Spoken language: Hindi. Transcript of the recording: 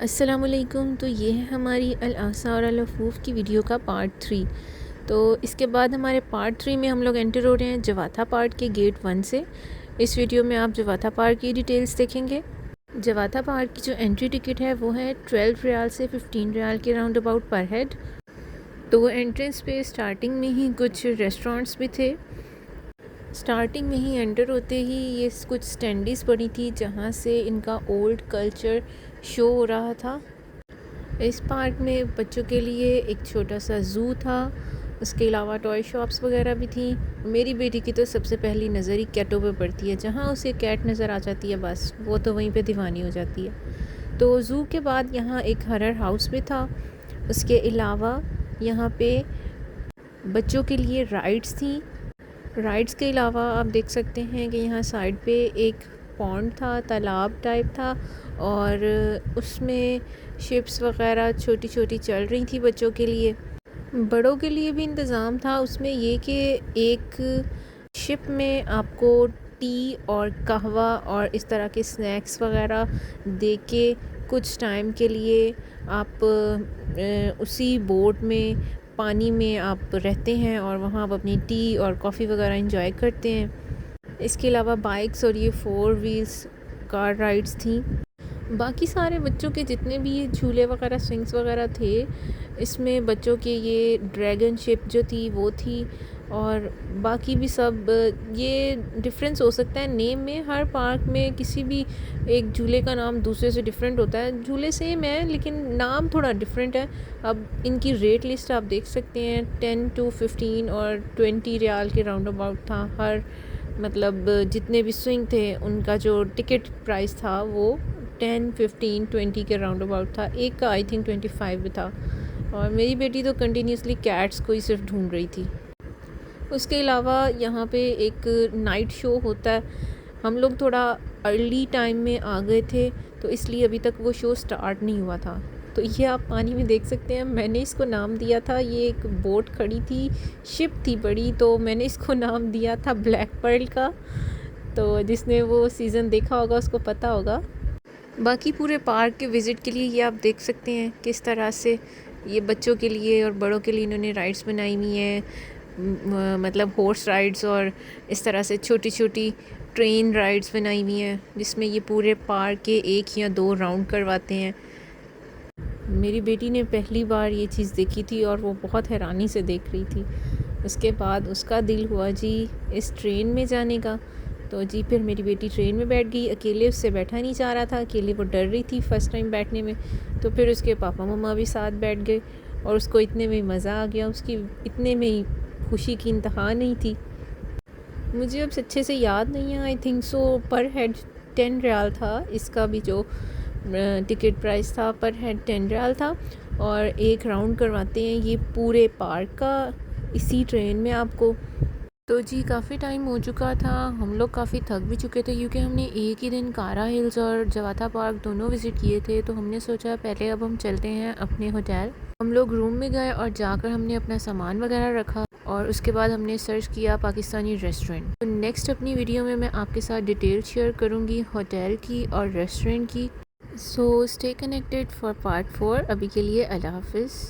अस्सलामुअलैकुम। तो ये है हमारी अल आसा और अल अफूफ की वीडियो का पार्ट 3। तो इसके बाद हमारे पार्ट 3 में हम लोग एंटर हो रहे हैं जवाथा पार्क के गेट 1 से। इस वीडियो में आप जवाथा पार्क की डिटेल्स देखेंगे। जवाथा पार्क की जो एंट्री टिकट है वो है 12 रियाल से 15 रियाल के राउंड अबाउट पर हेड। तो एंट्रेंस पे स्टार्टिंग में ही कुछ रेस्टोरेंट्स भी थे। स्टार्टिंग में ही एंटर होते ही ये कुछ स्टैंडीज़ पड़ी थी जहाँ से इनका ओल्ड कल्चर शो हो रहा था। इस पार्क में बच्चों के लिए एक छोटा सा ज़ू था, उसके अलावा टॉय शॉप्स वगैरह भी थी। मेरी बेटी की तो सबसे पहली नज़र ही कैटों पे पड़ती है, जहाँ उसे कैट नज़र आ जाती है बस वो तो वहीं पे दीवानी हो जाती है। तो ज़ू के बाद यहाँ एक हरर हाउस भी था। उसके अलावा यहाँ पे बच्चों के लिए राइड्स थी। राइड्स के अलावा आप देख सकते हैं कि यहाँ साइड पे एक पॉन्ड था, तालाब टाइप था, और उसमें शिप्स वगैरह छोटी छोटी चल रही थी बच्चों के लिए। बड़ों के लिए भी इंतज़ाम था उसमें ये कि एक शिप में आपको टी और कहवा और इस तरह के स्नैक्स वगैरह दे के कुछ टाइम के लिए आप उसी बोट में पानी में आप रहते हैं और वहाँ आप अपनी टी और कॉफ़ी वगैरह इंजॉय करते हैं। इसके अलावा बाइक्स और ये 4 व्हील्स कार राइड्स थी। बाकी सारे बच्चों के जितने भी झूले वगैरह स्विंग्स वगैरह थे, इसमें बच्चों के ये ड्रैगन शिप जो थी वो थी, और बाकी भी सब। ये डिफरेंस हो सकता है नेम में, हर पार्क में किसी भी एक झूले का नाम दूसरे से डिफरेंट होता है। झूले सेम है लेकिन नाम थोड़ा डिफरेंट है। अब इनकी रेट लिस्ट आप देख सकते हैं, 10 to 15 और 20 रियाल के राउंड अबाउट था हर, मतलब जितने भी स्विंग थे उनका जो टिकट प्राइस था वो 10, 15, 20 के राउंड अबाउट था। एक का आई थिंक 25 भी था। और मेरी बेटी तो कंटिन्यूसली कैट्स को ही सिर्फ ढूंढ रही थी। उसके अलावा यहाँ पे एक नाइट शो होता है। हम लोग थोड़ा अर्ली टाइम में आ गए थे तो इसलिए अभी तक वो शो स्टार्ट नहीं हुआ था। तो ये आप पानी में देख सकते हैं, मैंने इसको नाम दिया था, ये एक बोट खड़ी थी, शिप थी बड़ी, तो मैंने इसको नाम दिया था ब्लैक पर्ल का। तो जिसने वो सीज़न देखा होगा उसको पता होगा। बाकी पूरे पार्क के विज़िट के लिए ये आप देख सकते हैं किस तरह से ये बच्चों के लिए और बड़ों के लिए इन्होंने राइड्स बनाई हुई हैं। मतलब हॉर्स राइड्स और इस तरह से छोटी छोटी ट्रेन राइड्स बनाई हुई हैं जिसमें ये पूरे पार्क के 1 या 2 राउंड करवाते हैं। मेरी बेटी ने पहली बार ये चीज़ देखी थी और वो बहुत हैरानी से देख रही थी। उसके बाद उसका दिल हुआ जी इस ट्रेन में जाने का। तो जी फिर मेरी बेटी ट्रेन में बैठ गई। अकेले उससे बैठा नहीं जा रहा था, अकेले वो डर रही थी फ़र्स्ट टाइम बैठने में। तो फिर उसके पापा मम्मा भी साथ बैठ गए और उसको इतने में मज़ा आ गया, उसकी इतने में ही खुशी की इंतहा नहीं थी। मुझे अब अच्छे से याद नहीं है, आई थिंक सो पर हेड 10 रियाल था। इसका भी जो टिकट प्राइस था पर हेड 10 रियाल था, और एक राउंड करवाते हैं ये पूरे पार्क का इसी ट्रेन में आपको। तो जी काफ़ी टाइम हो चुका था, हम लोग काफ़ी थक भी चुके थे क्योंकि हमने एक ही दिन कारा हिल्स और जवाथा पार्क दोनों विज़िट किए थे। तो हमने सोचा पहले अब हम चलते हैं अपने होटल। हम लोग रूम में गए और जाकर हमने अपना सामान वगैरह रखा और उसके बाद हमने सर्च किया पाकिस्तानी रेस्टोरेंट। तो नेक्स्ट अपनी वीडियो में मैं आपके साथ डिटेल शेयर करूँगी होटल की और रेस्टोरेंट की। So stay connected for part 4। अभी के लिए अल्लाह हाफिज़।